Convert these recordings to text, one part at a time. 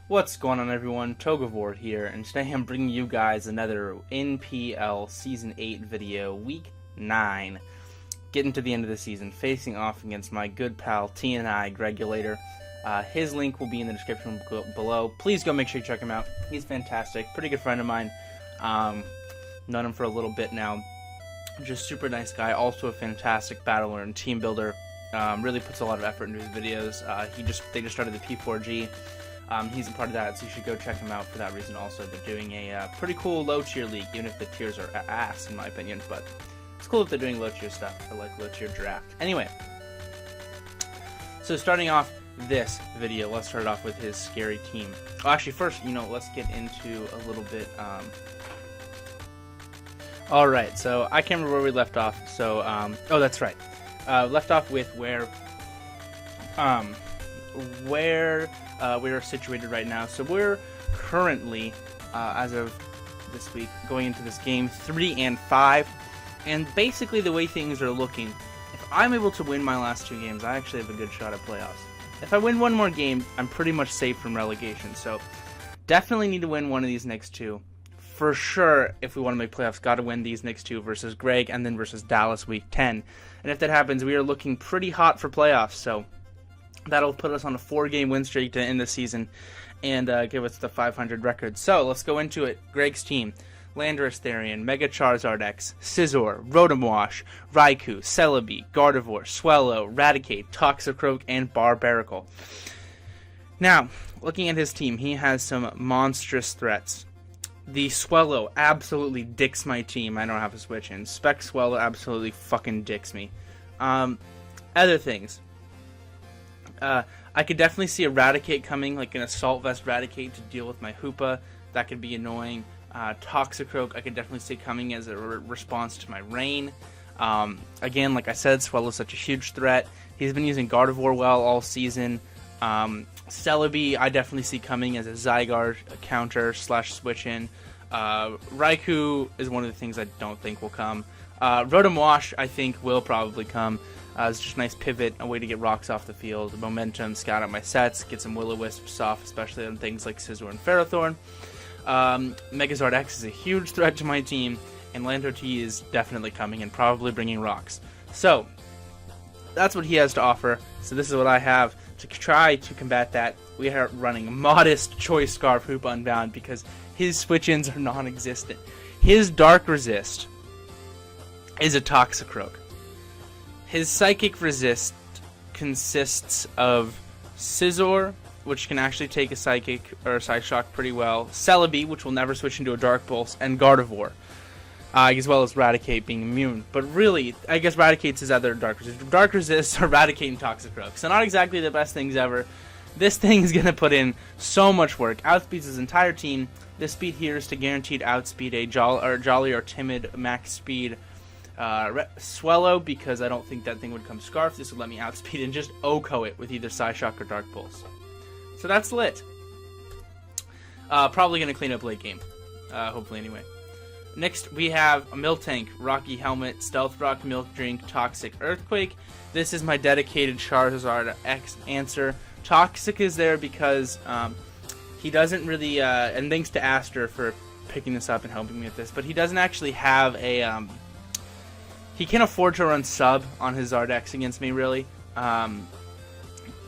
What's going on, everyone? Togavor here, and today I'm bringing you guys another NPL Season 8 video, Week 9. Getting to the end of the season, facing off against my good pal TNI, Gregulator. His link will be in the description below. Please go make sure you check him out. He's fantastic, pretty good friend of mine. Known him for a little bit now. Just super nice guy, also a fantastic battler and team builder. Really puts a lot of effort into his videos. They just started the P4G. He's a part of that, so you should go check him out for that reason also. They're doing a pretty cool low-tier league, even if the tiers are ass, in my opinion, but it's cool if they're doing low-tier stuff. I like low-tier draft. Anyway, so starting off this video, let's start off with his scary team. Oh, actually, first, let's get into a little bit, Alright, so I can't remember where we left off, so, oh, that's right. Left off with where we are situated right now. So we're currently, as of this week, going into this game 3-5, and basically the way things are looking, if I'm able to win my last two games, I actually have a good shot at playoffs. If I win one more game, I'm pretty much safe from relegation, so definitely need to win one of these next two. For sure, if we want to make playoffs, got to win these next two versus Greg and then versus Dallas week 10. And if that happens, we are looking pretty hot for playoffs, so that'll put us on a 4-game win streak to end the season and give us the 500 record. So let's go into it. Greg's team: Landorus Therian, Mega Charizard X, Scizor, Rotomwash, Raikou, Celebi, Gardevoir, Swellow, Raticate, Toxicroak, and Barbaracle. Now, looking at his team, he has some monstrous threats. The Swellow absolutely dicks my team. I don't have a switch in. Spec Swellow absolutely fucking dicks me. Other things. I could definitely see a Raticate coming, like an Assault Vest Raticate to deal with my Hoopa. That could be annoying. Toxicroak I could definitely see coming as a response to my Rain. Again, like I said, Swellow's such a huge threat. He's been using Gardevoir well all season. Celebi I definitely see coming as a Zygarde counter / switch in. Raikou is one of the things I don't think will come. Rotomwash I think will probably come. It's just a nice pivot, a way to get rocks off the field, momentum, scout out my sets, get some Will-O-Wisps off, especially on things like Scizor and Ferrothorn. Megazord X is a huge threat to my team, and Lando T is definitely coming and probably bringing rocks. So, that's what he has to offer, so this is what I have to try to combat that. We are running Modest Choice Scarf Hoop Unbound because his switch-ins are non-existent. His Dark Resist is a Toxicroak. His Psychic Resist consists of Scizor, which can actually take a Psychic or a Psyshock pretty well, Celebi, which will never switch into a Dark Pulse, and Gardevoir, as well as Raticate being immune. But really, I guess Raticate's his other Dark Resist. Dark Resist are Raticate and Toxicroak, so not exactly the best things ever. This thing is going to put in so much work. Outspeeds his entire team. This speed here is to guaranteed outspeed a Jolly or Timid max speed Swellow, because I don't think that thing would come Scarf. This would let me outspeed and just OHKO it with either Psyshock or Dark Pulse. So that's lit. Probably going to clean up late game. Hopefully anyway. Next we have a Miltank, Rocky Helmet, Stealth Rock, Milk Drink, Toxic Earthquake. This is my dedicated Charizard X answer. Toxic is there because he doesn't really, and thanks to Aster for picking this up and helping me with this, but he doesn't actually have a, he can't afford to run sub on his Zardex against me, really. And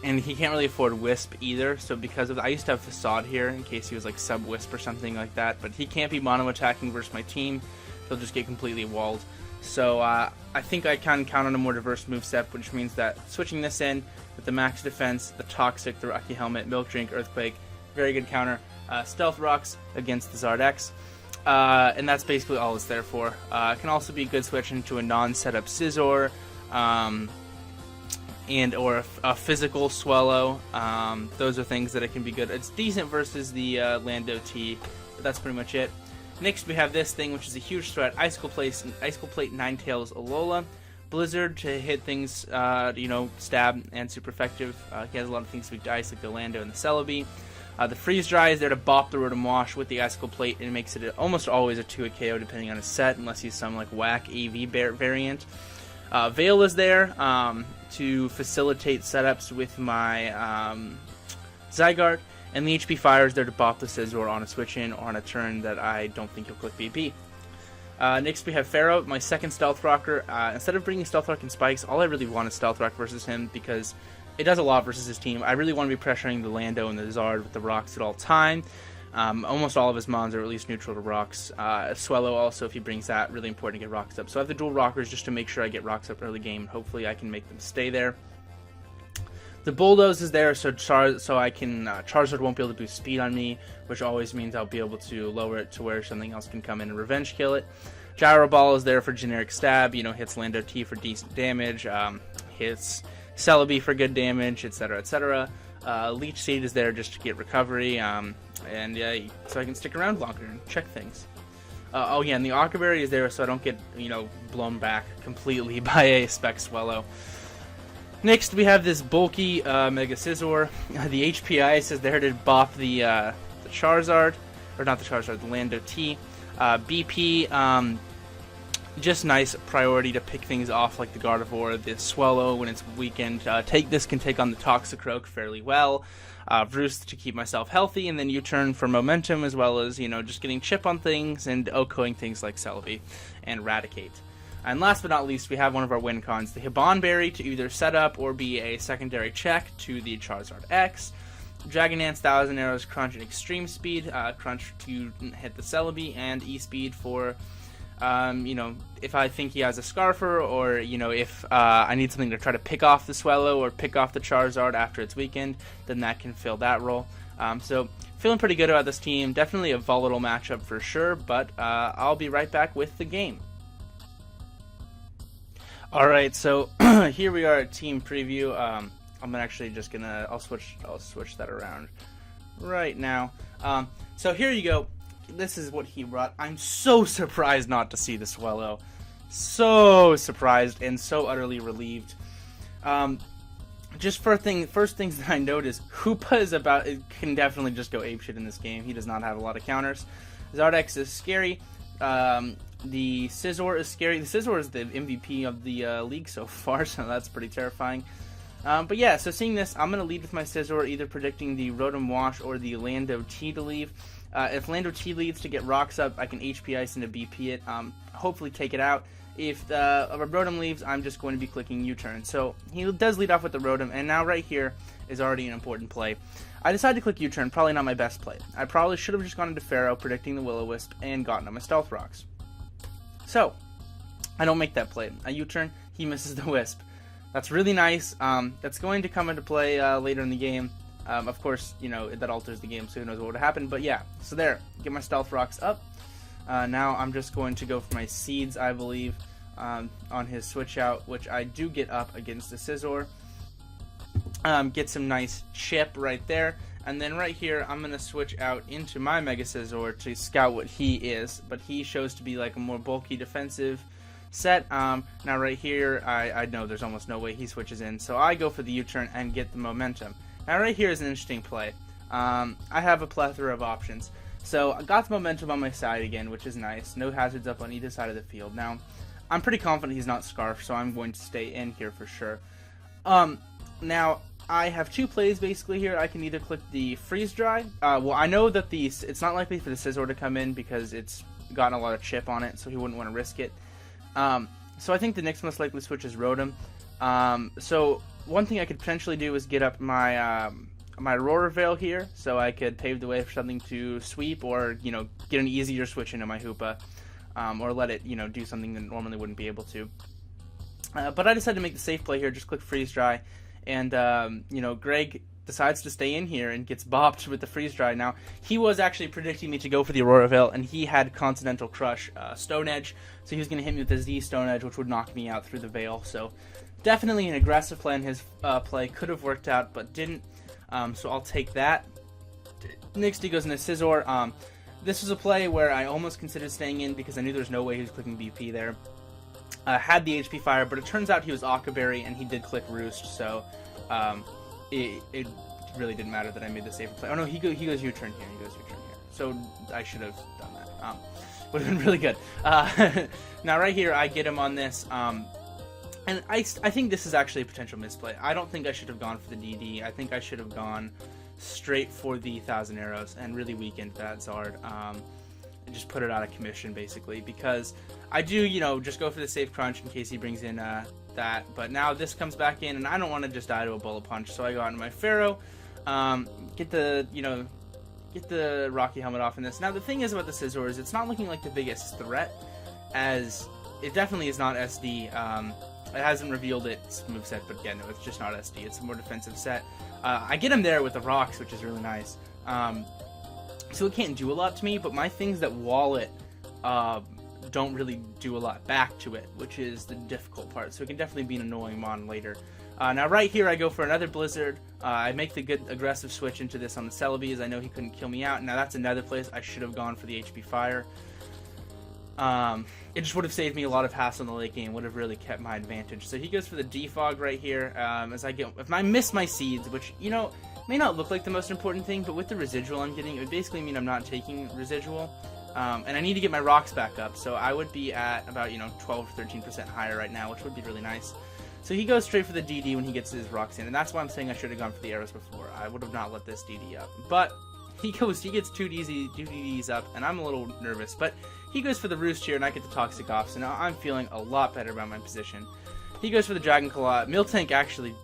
he can't really afford Wisp either, so because of that, I used to have Facade here in case he was like sub Wisp or something like that, but he can't be mono attacking versus my team. He'll just get completely walled. So I think I can count on a more diverse moveset, which means that switching this in with the max defense, the Toxic, the Rocky Helmet, Milk Drink, Earthquake, very good counter. Stealth Rocks against the Zardex. And that's basically all it's there for. It can also be a good switch into a non-setup Scizor, and or a physical Swellow. Those are things that it can be good. It's decent versus the Lando T, but that's pretty much it. Next we have this thing, which is a huge threat: Icicle Plate, Ninetales, Alola. Blizzard to hit things, stab, and super effective. He has a lot of things weak to ice, like the Lando and the Celebi. The Freeze Dry is there to bop the Rotomwash with the Icicle Plate, and it makes it almost always a 2-hit KO depending on his set, unless he's some like whack AV variant. Veil is there to facilitate setups with my Zygarde, And the HP Fire is there to bop the Scizor on a switch in or on a turn that I don't think he'll click BP. Next we have Pharaoh, my second Stealth Rocker. Instead of bringing Stealth Rock and Spikes, all I really want is Stealth Rock versus him because it does a lot versus his team. I really want to be pressuring the Lando and the Zard with the rocks at all time. Almost all of his mons are at least neutral to rocks. Swellow also, if he brings that, really important to get rocks up. So I have the dual rockers just to make sure I get rocks up early game. Hopefully I can make them stay there. The Bulldoze is there so I can Charizard won't be able to boost speed on me, which always means I'll be able to lower it to where something else can come in and revenge kill it. Gyro Ball is there for generic stab, hits Lando T for decent damage, hits Celebi for good damage, etc., etc. Leech Seed is there just to get recovery, and yeah, so I can stick around longer and check things. Oh yeah, and the Ockerberry is there so I don't get, blown back completely by a Spec Swellow. Next, we have this bulky Mega Scizor. The HP Ice is there to bop the Charizard, or not the Charizard, the Lando T. BP, just nice priority to pick things off like the Gardevoir, the Swellow when it's weakened. This can take on the Toxicroak fairly well. Roost to keep myself healthy, and then U-turn for momentum as well as, just getting chip on things and OHKOing things like Celebi and Raticate. And last but not least, we have one of our win cons, the Hibanberry to either set up or be a secondary check to the Charizard X. Dragon Dance, Thousand Arrows, Crunch, and Extreme Speed. Crunch to hit the Celebi, and E-Speed for, if I think he has a Scarfer, or, if I need something to try to pick off the Swellow or pick off the Charizard after it's weakened, then that can fill that role. So, feeling pretty good about this team. Definitely a volatile matchup for sure, but I'll be right back with the game. Alright, so here we are at team preview. I'm actually just gonna, I'll switch that around right now. So here you go. This is what he brought. I'm so surprised not to see the Swellow. So surprised and so utterly relieved. Just first things that I noticed, Hoopa can definitely just go apeshit in this game. He does not have a lot of counters. Zardex is scary. The Scizor is scary. The Scizor is the MVP of the league so far, so that's pretty terrifying. But yeah, so seeing this, I'm going to lead with my Scizor, either predicting the Rotom Wash or the Lando T to leave. If Lando T leads to get rocks up, I can HP Ice into BP it, hopefully take it out. If the Rotom leaves, I'm just going to be clicking U-turn. So he does lead off with the Rotom, and now right here is already an important play. I decided to click U-turn, probably not my best play. I probably should have just gone into Pharaoh, predicting the Will-O-Wisp, and gotten on my Stealth Rocks. So, I don't make that play. I U-turn, he misses the Wisp. That's really nice. That's going to come into play later in the game. Of course, that alters the game, so who knows what would happen. But yeah, so there. Get my Stealth Rocks up. Now I'm just going to go for my Seeds, I believe, on his switch out, which I do get up against the Scizor. Get some nice chip right there. And then right here, I'm going to switch out into my Mega Scizor to scout what he is. But he shows to be like a more bulky defensive set. Now right here, I know there's almost no way he switches in. So I go for the U-turn and get the momentum. Now right here is an interesting play. I have a plethora of options. So I got the momentum on my side again, which is nice. No hazards up on either side of the field. Now, I'm pretty confident he's not Scarf, so I'm going to stay in here for sure. Now, I have two plays basically here. I can either click the Freeze Dry. Well, I know that it's not likely for the Scizor to come in because it's gotten a lot of chip on it, so he wouldn't want to risk it. So I think the next most likely switch is Rotom. So one thing I could potentially do is get up my my Aurora Veil here, so I could pave the way for something to sweep, or get an easier switch into my Hoopa, or let it do something that normally wouldn't be able to. But I decided to make the safe play here, just click Freeze Dry, and Greg decides to stay in here and gets bopped with the Freeze Dry. Now, he was actually predicting me to go for the Aurora Veil, and he had Continental Crush Stone Edge, so he was going to hit me with the Z Stone Edge, which would knock me out through the Veil. So definitely an aggressive play in his play. Could have worked out, but didn't. So I'll take that. Next, he goes into Scizor. This was a play where I almost considered staying in because I knew there was no way he was clicking BP there. Had the HP Fire, but it turns out he was Ockerberry, and he did click Roost, so it really didn't matter that I made the safer play. Oh no, he goes U-turn here, so I should have done that. Would have been really good. Now right here, I get him on this, and I think this is actually a potential misplay. I don't think I should have gone for the DD. I think I should have gone straight for the 1,000 arrows and really weakened that Zard. And just put it out of commission, basically, because I do, you know, just go for the safe crunch in case he brings in that. But now this comes back in, and I don't want to just die to a bullet punch, so I go out into my Pharaoh, get the Rocky helmet off in this. Now, the thing is about the Scizor is it's not looking like the biggest threat, as it definitely is not SD. It hasn't revealed its moveset, but again, no, it's just not SD. It's a more defensive set. I get him there with the rocks, which is really nice. So it can't do a lot to me, but my things that wall it don't really do a lot back to it, which is the difficult part. So it can definitely be an annoying mon later. Now right here I go for another Blizzard. I make the good aggressive switch into this on the Celebi, as I know he couldn't kill me out. Now that's another place I should have gone for the HP Fire. It just would have saved me a lot of hassle in the late game, would have really kept my advantage. So he goes for the Defog right here. If I miss my seeds, which, you know, may not look like the most important thing, but with the residual I'm getting, it would basically mean I'm not taking residual. And I need to get my rocks back up, so I would be at about, you know, 12 or 13% higher right now, which would be really nice. So he goes straight for the DD when he gets his rocks in, and that's why I'm saying I should have gone for the arrows before. I would have not let this DD up. But he gets two DDs up, and I'm a little nervous. But he goes for the Roost here, and I get the Toxic off, so now I'm feeling a lot better about my position. He goes for the Dragon Claw. Miltank actually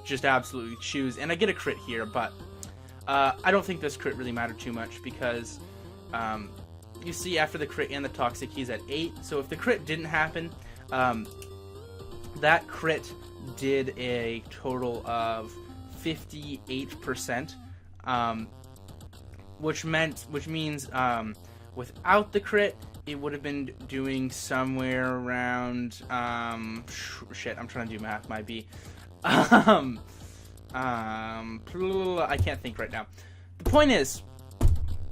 just absolutely chews, and I get a crit here, but I don't think this crit really mattered too much, because you see after the crit and the Toxic, he's at 8, so if the crit didn't happen, that crit did a total of 58%, which means without the crit, it would have been doing somewhere around, shit, I'm trying to do math, might be, I can't think right now. The point is,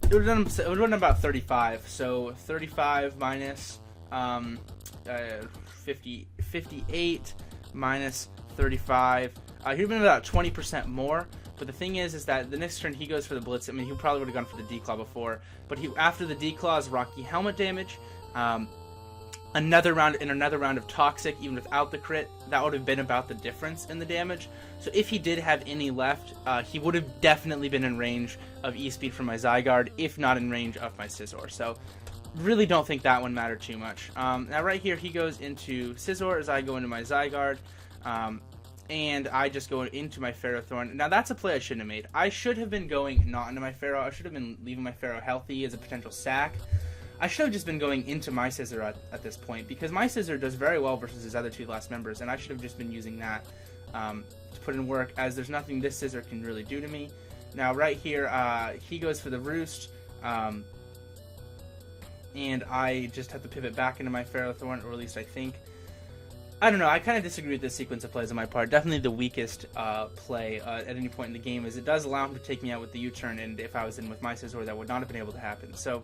it would have done about 35, so 35 minus 58 minus 35, he would have been about 20% more. But the thing is that the next turn he goes for the Blitz. I mean, he probably would have gone for the Declaw before, but after the Declaw's Rocky Helmet damage, another round of Toxic, even without the crit, that would have been about the difference in the damage. So if he did have any left, he would have definitely been in range of E-Speed from my Zygarde, if not in range of my Scizor. So really don't think that one mattered too much. Now right here he goes into Scizor as I go into my Zygarde. And I just go into my Ferrothorn. Now, that's a play I shouldn't have made. I should have been going not into my Pharaoh. I should have been leaving my Pharaoh healthy as a potential sack. I should have just been going into my Scizor at this point, because my Scizor does very well versus his other two last members, and I should have just been using that to put in work, as there's nothing this Scizor can really do to me. Now, right here, he goes for the Roost, and I just have to pivot back into my Ferrothorn, or at least I think. I don't know, I kind of disagree with this sequence of plays on my part. Definitely the weakest play at any point in the game, is it does allow him to take me out with the U-turn, and if I was in with my Scizor, that would not have been able to happen. So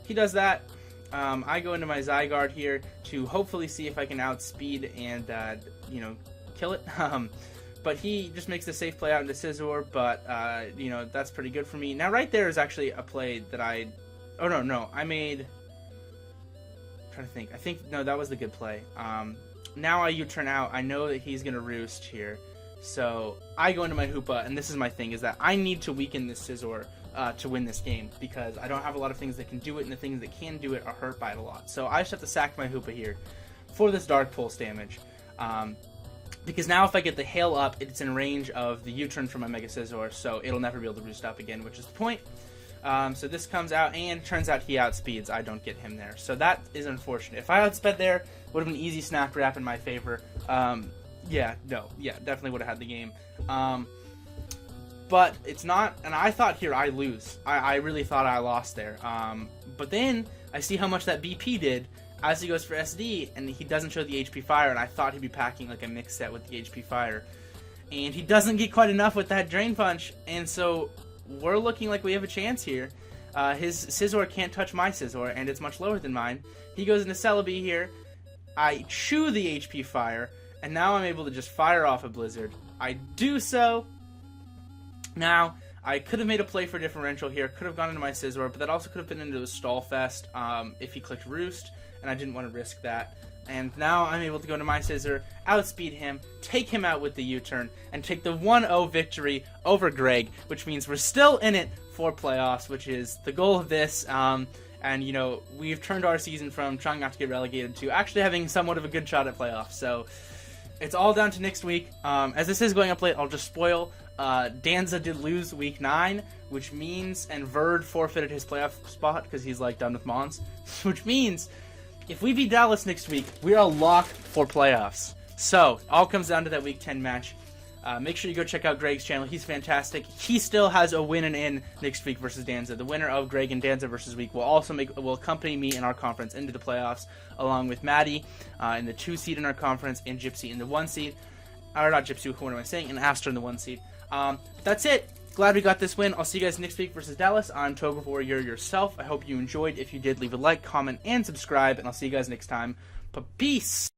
he does that. I go into my Zygarde here to hopefully see if I can outspeed and, you know, kill it. But he just makes the safe play out into Scizor, but, you know, that's pretty good for me. Now right there is actually a play that I made... I'm trying to think. No, that was the good play. Now I U-turn out, I know that he's going to Roost here, so I go into my Hoopa, and this is my thing, is that I need to weaken this Scizor to win this game, because I don't have a lot of things that can do it, and the things that can do it are hurt by it a lot. So I just have to sack my Hoopa here for this Dark Pulse damage, because now if I get the Hail up, it's in range of the U-turn from my Mega Scizor, so it'll never be able to Roost up again, which is the point. So this comes out, and turns out he outspeeds. I don't get him there. So that is unfortunate. If I outsped there, would have been an easy Snap Wrap in my favor. Definitely would have had the game. But it's not, and I thought here I lose. I really thought I lost there. But then I see how much that BP did as he goes for SD, and he doesn't show the HP Fire, and I thought he'd be packing like a mix set with the HP Fire. And he doesn't get quite enough with that Drain Punch, and so we're looking like we have a chance here. His Scizor can't touch my Scizor, and it's much lower than mine. He goes into Celebi here. I chew the HP Fire, and now I'm able to just fire off a Blizzard. I do so. Now, I could have made a play for differential here, could have gone into my Scizor, but that also could have been into a Stall Fest if he clicked Roost, and I didn't want to risk that. And now I'm able to go to my scissor, outspeed him, take him out with the U-turn, and take the 1-0 victory over Greg, which means we're still in it for playoffs, which is the goal of this. And, you know, we've turned our season from trying not to get relegated to actually having somewhat of a good shot at playoffs. So it's all down to next week. As this is going up late, I'll just spoil. Danza did lose week 9, which means, and Verd forfeited his playoff spot because he's, like, done with Mons, which means if we beat Dallas next week, we are locked for playoffs. So, it all comes down to that Week 10 match. Make sure you go check out Greg's channel. He's fantastic. He still has a win and in next week versus Danza. The winner of Greg and Danza versus week will also will accompany me in our conference into the playoffs, along with Maddie in the 2 seed in our conference, and Gypsy in the 1 seed. Or not Gypsy, what am I saying? And Astor in the 1 seed. That's it. Glad we got this win. I'll see you guys next week versus Dallas. I'm Toga Warrior yourself. I hope you enjoyed. If you did, leave a like, comment, and subscribe. And I'll see you guys next time. Peace.